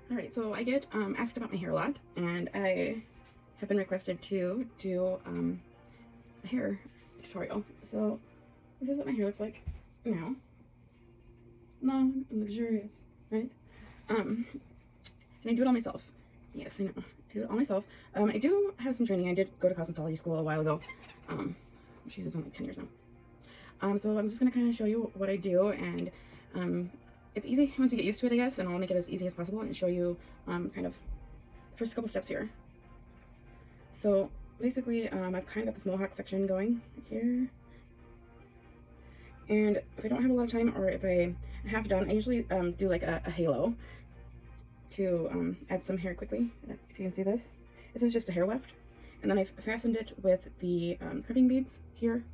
Alright, so I get asked about my hair a lot, and I have been requested to do a hair tutorial. So this is what my hair looks like now. Long and luxurious, right? And I do it all myself. Yes, I know. I do it all myself. I do have some training. I did go to cosmetology school a while ago. She's been like 10 years now. So I'm just gonna kind of show you what I do, and it's easy once you get used to it, I guess, and I'll make it as easy as possible and show you kind of the first couple steps here. So basically, I've kind of got this mohawk section going here, and if I don't have a lot of time, or if I half done, I usually do like a halo to add some hair quickly. If you can see this, this is just a hair weft, and then I've fastened it with the crimping beads here.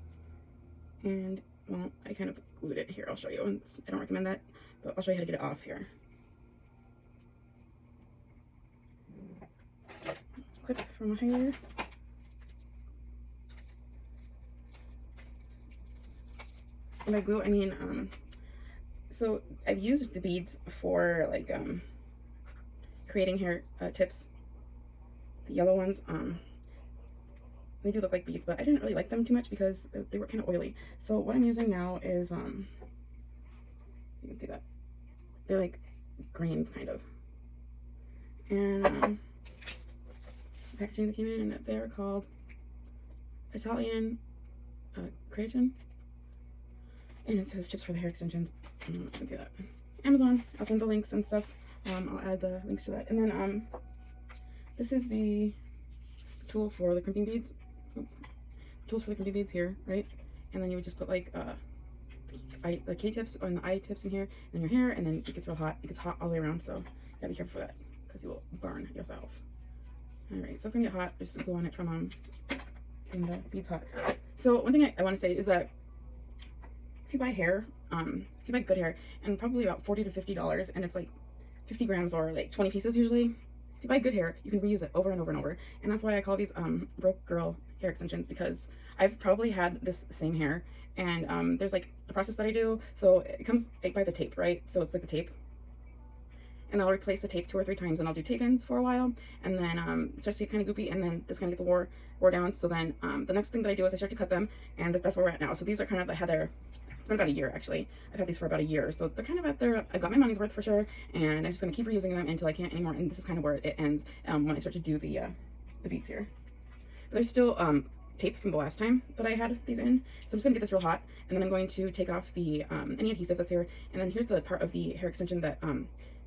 And, well, I kind of glued it here. I'll show you. I don't recommend that, but I'll show you how to get it off here. Clip from my hair. And by glue, I mean, so I've used the beads for, like, creating hair tips. The yellow ones, they do look like beads, but I didn't really like them too much because they were kind of oily. So what I'm using now is, you can see that. They're like grains, kind of. And packaging that came in, and they're called Italian Creatin. And it says tips for the hair extensions. You can see that. Amazon. I'll send the links and stuff. I'll add the links to that. And then this is the tool for the crimping beads. Tools for the crimping beads here, right? And then you would just put like the K-tips and the I-tips in here, and your hair, and then it gets real hot. It gets hot all the way around, so you gotta be careful for that because you will burn yourself. All right, so it's gonna get hot. Just glue on it from getting the beads hot. So one thing I want to say is that if you buy hair, if you buy good hair, and probably about $40 to $50, and it's like 50 grams or like 20 pieces usually. If you buy good hair, you can reuse it over and over and over. And that's why I call these broke girl hair extensions, because I've probably had this same hair, and there's like a process that I do. So it comes like by the tape, right? So it's like the tape. And I'll replace the tape 2 or 3 times, and I'll do tape ins for a while, and then it starts to get kind of goopy, and then this kind of gets wore down. So then the next thing that I do is I start to cut them, and that's where we're at now. So these are kind of, I had their, it's been about a year actually. I've had these for about a year, so they're kind of at their, I got my money's worth for sure, and I'm just gonna keep reusing them until I can't anymore. And this is kind of where it ends when I start to do the beads here. But there's still tape from the last time that I had these in, so I'm just gonna get this real hot, and then I'm going to take off the any adhesive that's here, and then here's the part of the hair extension that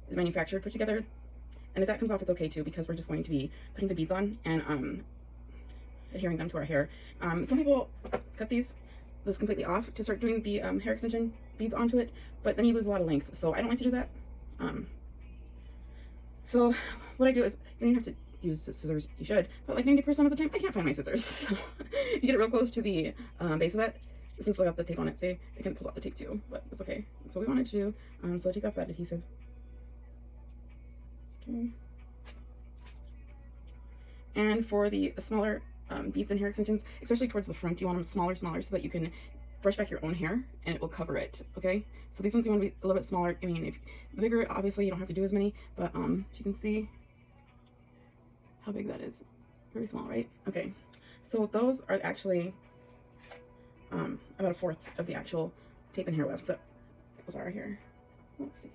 is manufactured, put together, and if that comes off, it's okay too, because we're just going to be putting the beads on and adhering them to our hair. Some people cut this completely off to start doing the hair extension beads onto it, but then you lose a lot of length, so I don't like to do that. So what I do is, you don't have to use scissors, you should, but like 90% of the time I can't find my scissors. So if you get it real close to the base of that, this one's still got the tape on it, see, it can pull off the tape too, but it's okay. That's what we wanted to do. So take off that adhesive. Okay. And for the smaller beads and hair extensions, especially towards the front, you want them smaller, so that you can brush back your own hair and it will cover it, okay? So these ones you want to be a little bit smaller. I mean, if the bigger, obviously you don't have to do as many, but you can see how big that is. Very small, right? Okay, so those are actually about 1/4 of the actual tape and hair weft that those are here. Let's see.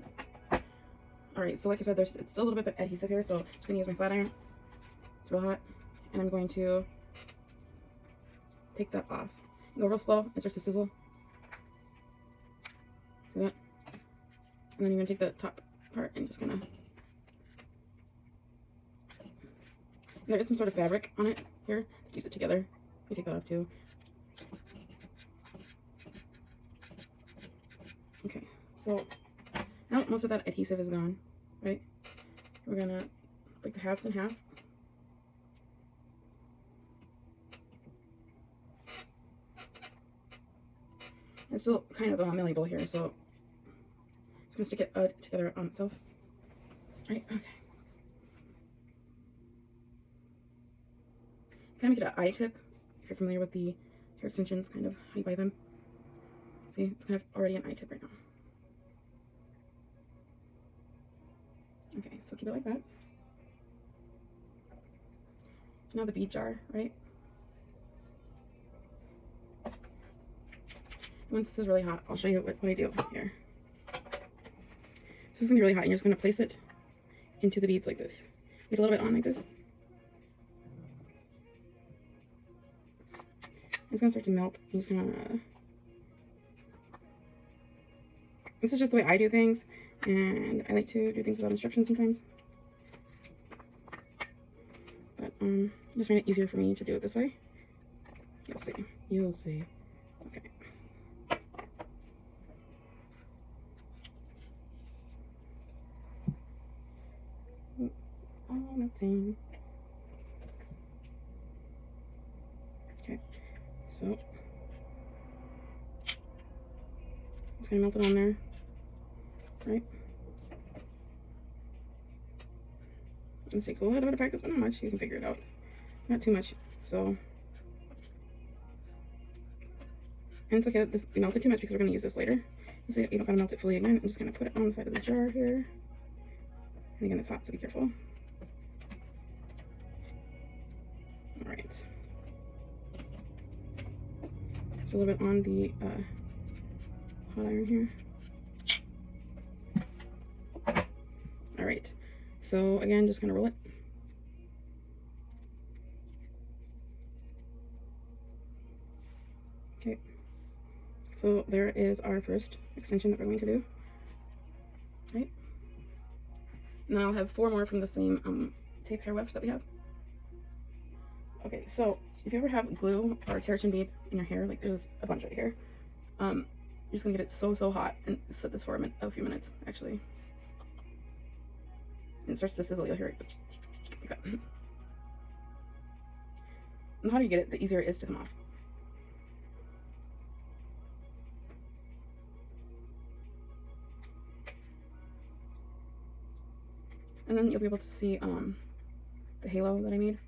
All right, so like I said, it's still a little bit of adhesive here, so I'm just gonna use my flat iron. It's real hot, and I'm going to take that off. Go real slow, it starts to sizzle. See that? And then you're gonna take the top part and just gonna. There is some sort of fabric on it here that keeps it together. You take that off too. Okay, so now most of that adhesive is gone, right? We're gonna break the halves in half. It's still kind of malleable here, so it's gonna stick it together on itself. Right, okay. Kind of get an I-tip, if you're familiar with the hair extensions, kind of how you buy them. See, it's kind of already an I-tip right now. Okay, so keep it like that. Now the bead jar, right? Once this is really hot, I'll show you what I do here. This is gonna be really hot, and you're just gonna place it into the beads like this. Get a little bit on like this. It's gonna start to melt. I'm just gonna. This is just the way I do things, and I like to do things without instructions sometimes. But just find it easier for me to do it this way. You'll see. You'll see. Okay. All melting. Okay. So just gonna melt it on there. Right? This takes a little bit of practice, but not much. You can figure it out. Not too much. So, and it's okay that this melted too much because we're going to use this later. So you don't got to melt it fully again. I'm just going to put it on the side of the jar here. And again, it's hot, so be careful. Alright. So a little bit on the hot iron here. Alright. So again, just gonna roll it. Okay. So there is our first extension that we're going to do. Right. And then I'll have 4 more from the same tape hair weft that we have. Okay, so if you ever have glue or a keratin bead in your hair, like there's a bunch right here, you're just gonna get it so hot and set this for a few minutes actually. And it starts to sizzle, you'll hear it like that. And the hotter you get it, the easier it is to come off. And then you'll be able to see the halo that I made.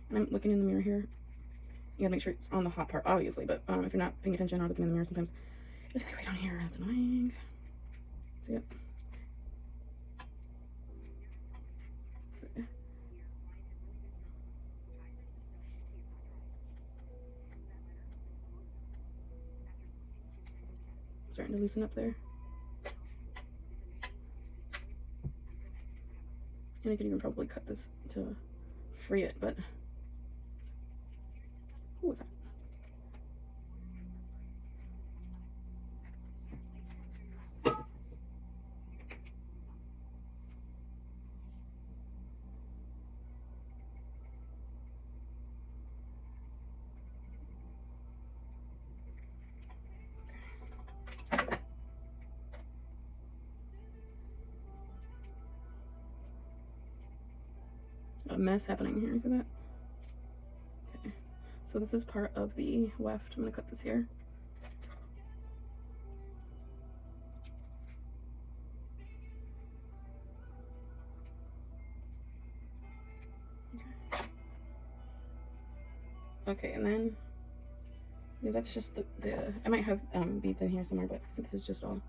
And I'm looking in the mirror here. You gotta make sure it's on the hot part, obviously, but if you're not paying attention or looking in the mirror, sometimes it's way down here. That's annoying. See it? Starting to loosen up there. And I could even probably cut this to free it, but what was that? A mess happening here, see that? Okay. So this is part of the weft. I'm gonna cut this here. Okay, and then yeah, that's just the I might have beads in here somewhere, but this is just all.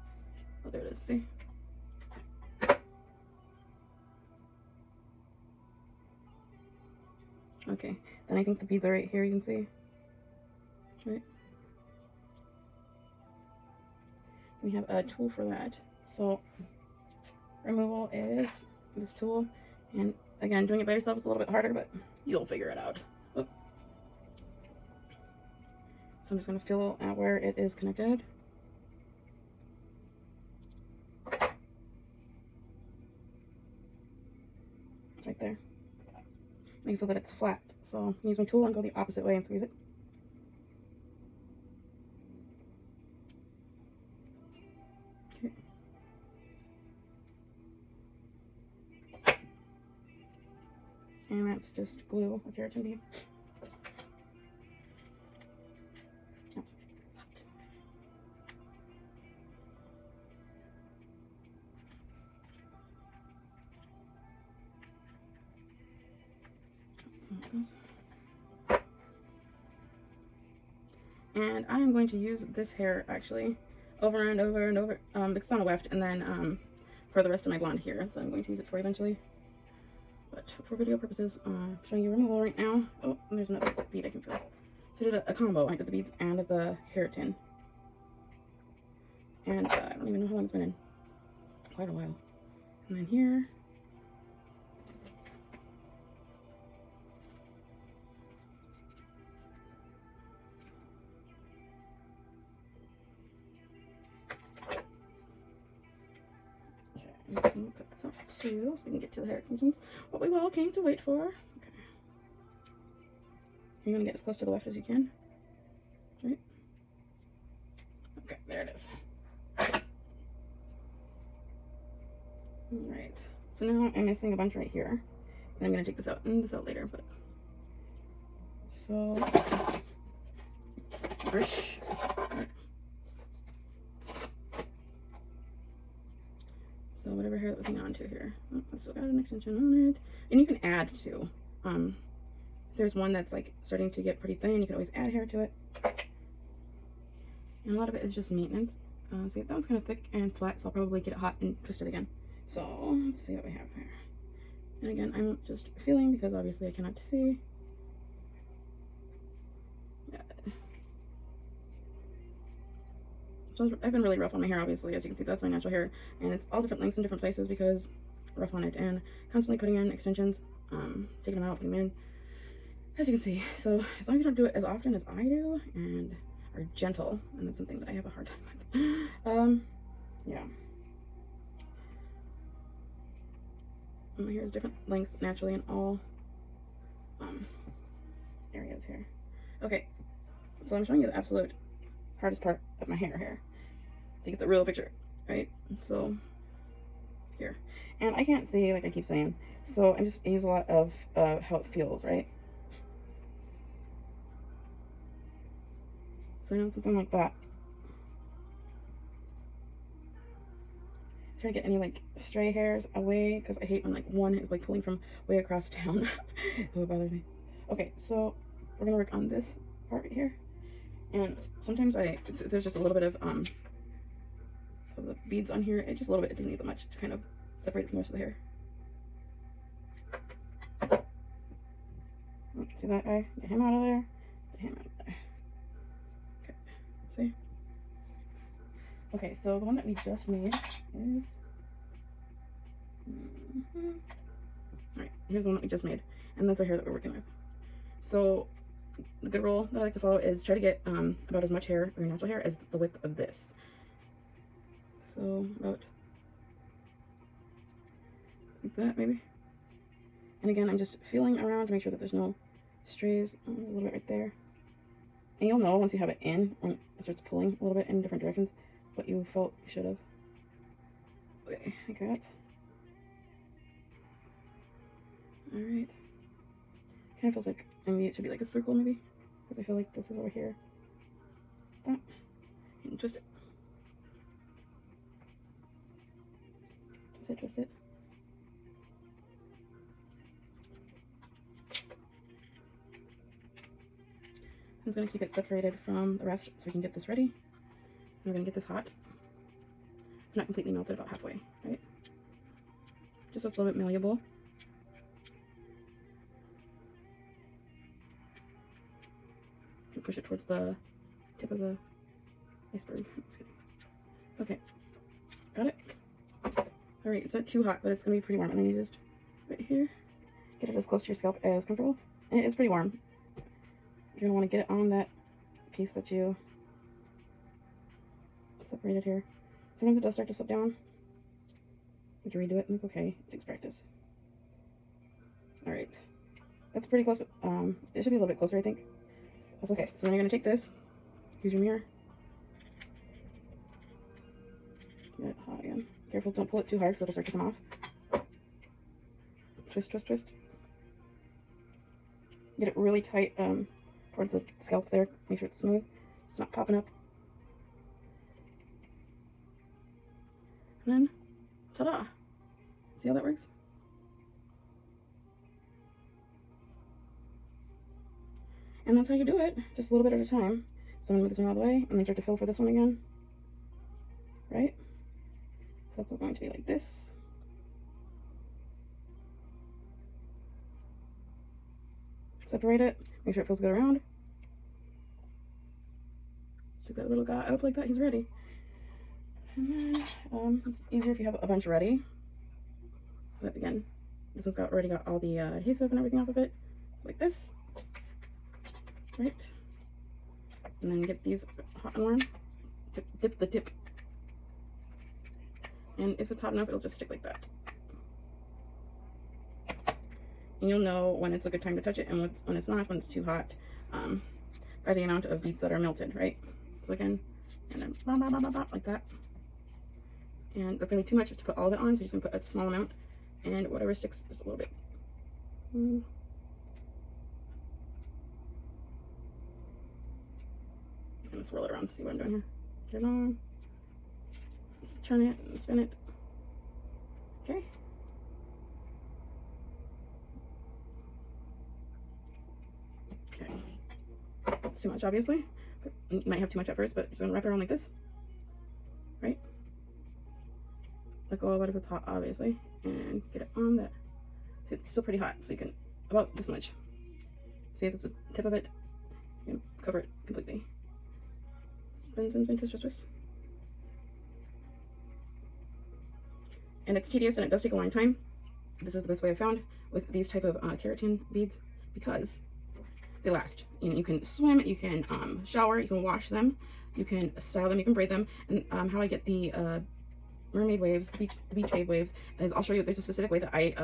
Oh, there it is. See? Okay, then I think the beads are right here. You can see, right? We have a tool for that. So removal is this tool, and again, doing it by yourself is a little bit harder, but you'll figure it out. Oop. So I'm just going to feel out where it is connected. Right there. Make sure that it's flat. So use my tool and go the opposite way and squeeze it. Okay. And that's just glue, a keratin bead. And I am going to use this hair actually over and over and over, because it's on a weft, and then for the rest of my blonde here. So I'm going to use it for eventually. But for video purposes, I'm showing you removal right now. Oh, and there's another bead I can feel. So I did a combo. I did the beads and the keratin. And I don't even know how long it's been in. Quite a while. And then here. Okay, I'm just going to cut this off too so we can get to the hair extensions. What we all came to wait for. Okay. You're going to get as close to the weft as you can. Right? Okay, there it is. Alright, so now I'm missing a bunch right here. And I'm going to take this out and this out later, but. So. Brush. Right. So whatever hair that was hanging on to here. Oh, I still got an extension on it. And you can add too. There's one that's like starting to get pretty thin. You can always add hair to it. And a lot of it is just maintenance. See, that one's kind of thick and flat, so I'll probably get it hot and twist it again. So let's see what we have here. And again, I'm just feeling because obviously I cannot see. Yeah. So I've been really rough on my hair, obviously. As you can see, that's my natural hair, and it's all different lengths in different places because rough on it, and constantly putting in extensions, taking them out, putting them in, as you can see. So as long as you don't do it as often as I do and are gentle, and that's something that I have a hard time with. Yeah. And my hair is different lengths naturally in all areas here. Okay, so I'm showing you the absolute hardest part of my hair here to get the real picture, right? So here, and I can't see like I keep saying, so I just use a lot of how it feels, right? So I know something like that. Try to get any like stray hairs away because I hate when like one is like pulling from way across town. It would bother me. Okay, so we're gonna work on this part right here, and sometimes there's just a little bit of the beads on here. It's just a little bit. It doesn't need that much to kind of separate it from the rest of the hair. See that guy? Get him out of there. Get him out of there. Okay. See? Okay, so the one that we just made is. Alright, here's the one that we just made. And that's our hair that we're working with. So, the good rule that I like to follow is try to get about as much hair, or your natural hair, as the width of this. So, about like that, maybe. And again, I'm just feeling around to make sure that there's no strays. Oh, there's a little bit right there. And you'll know once you have it in, when it starts pulling a little bit in different directions, what you felt you should have. Okay, like that. Alright. Kind of feels like, maybe it should be like a circle, maybe. Because I feel like this is over here. That. And twist it. Twist it, twist it. I'm just going to keep it separated from the rest so we can get this ready. And we're going to get this hot. Not completely melted, about halfway, right? Just so it's a little bit malleable. You can push it towards the tip of the iceberg. Okay, got it? Alright, it's not too hot, but it's going to be pretty warm. And then you just, right here, get it as close to your scalp as comfortable. And it is pretty warm. You're going to want to get it on that piece that you separated here. Sometimes it does start to slip down. You can redo it, and that's okay. It takes practice. Alright. That's pretty close, but it should be a little bit closer, I think. That's okay. So then you're going to take this, use your mirror. Get it hot again. Careful, don't pull it too hard because it'll start to come off. Twist, twist, twist. Get it really tight towards the scalp there. Make sure it's smooth. It's not popping up. And then, ta-da! See how that works? And that's how you do it, just a little bit at a time. So I'm gonna move this one out of the way and then start to fill for this one again. Right? So that's going to be like this. Separate it, make sure it feels good around. Stick that little guy up like that, he's ready. And then, it's easier if you have a bunch ready. But again, this one's already got all the adhesive and everything off of it. It's like this. Right? And then get these hot and warm. Dip the tip. And if it's hot enough, it'll just stick like that. And you'll know when it's a good time to touch it and when it's not, when it's too hot, by the amount of beads that are melted, right? So again, and then bop, bop, bop, bop, bop, like that. And that's gonna be too much to put all of it on, so you're just gonna put a small amount, and whatever sticks, just a little bit. I'm gonna swirl it around to see what I'm doing here. Get it on, just turn it and spin it. Okay. Okay. It's too much, obviously. But you might have too much at first, but just gonna wrap it around like this. Right? Let go of it if it's hot, obviously, and get it on that. See, it's still pretty hot, so you can, about this much. See, that's the tip of it. You can cover it completely. Spin, spin, spin, twist, twist, twist. And it's tedious and it does take a long time. This is the best way I've found with these type of keratin beads because they last. You know, you can swim, you can shower, you can wash them, you can style them, you can braid them. And how I get the mermaid waves, the beach wave waves, is I'll show you. There's a specific way that I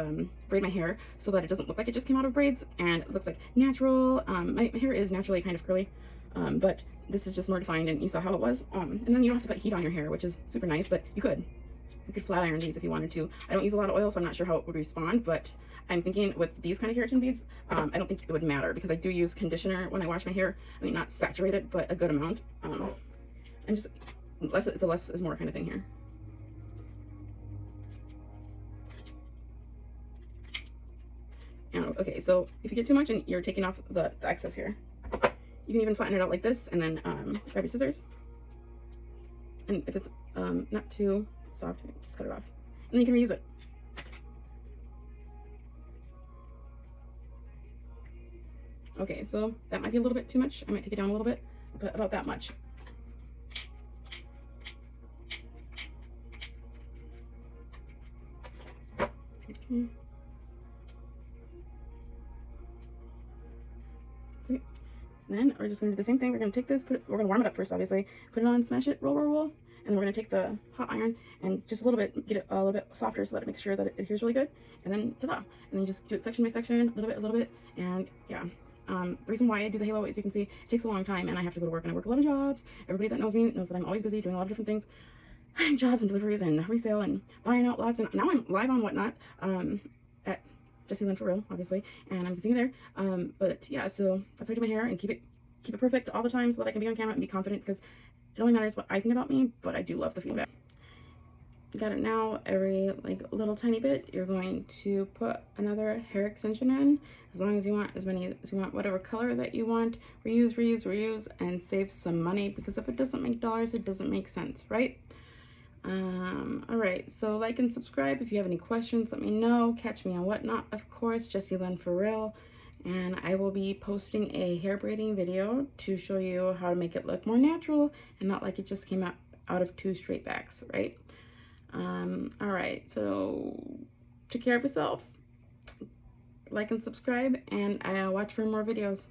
braid my hair so that it doesn't look like it just came out of braids and it looks like natural. My hair is naturally kind of curly, but this is just more defined, and you saw how it was. And then you don't have to put heat on your hair, which is super nice, but you could flat iron these if you wanted to. I don't use a lot of oil, so I'm not sure how it would respond, but I'm thinking with these kind of keratin beads, I don't think it would matter because I do use conditioner when I wash my hair. I mean, not saturated, but a good amount. And just less is more kind of thing here. And, okay, so if you get too much and you're taking off the excess here, you can even flatten it out like this and then grab your scissors. And if it's not too soft, just cut it off. And then you can reuse it. Okay, so that might be a little bit too much. I might take it down a little bit, but about that much. Okay. See? Then we're just gonna do the same thing. We're gonna take this, we're gonna warm it up first, obviously. Put it on, smash it, roll, roll, roll. And then we're gonna take the hot iron and just a little bit, get it a little bit softer so that it makes sure that it adheres really good. And then ta-da! And then you just do it section by section, a little bit, and yeah. The reason why I do the halo, as you can see, it takes a long time, and I have to go to work, and I work a lot of jobs. Everybody that knows me knows that I'm always busy doing a lot of different things, jobs and deliveries and resale and buying out lots. And now I'm live on Whatnot at Jessie Lynn For Real, obviously, and I'm visiting there. But yeah, so that's how I do my hair and keep it perfect all the time so that I can be on camera and be confident, because it only matters what I think about me, but I do love the feedback. You got it now. Every like little tiny bit, you're going to put another hair extension in, as long as you want, as many as you want, whatever color that you want. Reuse, reuse, reuse, and save some money, because if it doesn't make dollars, it doesn't make sense, right? All right, so like and subscribe. If you have any questions, let me know. Catch me on Whatnot, of course, Jessie Lynn For Real. And I will be posting a hair braiding video to show you how to make it look more natural and not like it just came out of two straight backs, right? All right, so take care of yourself, like and subscribe, and I'll watch for more videos.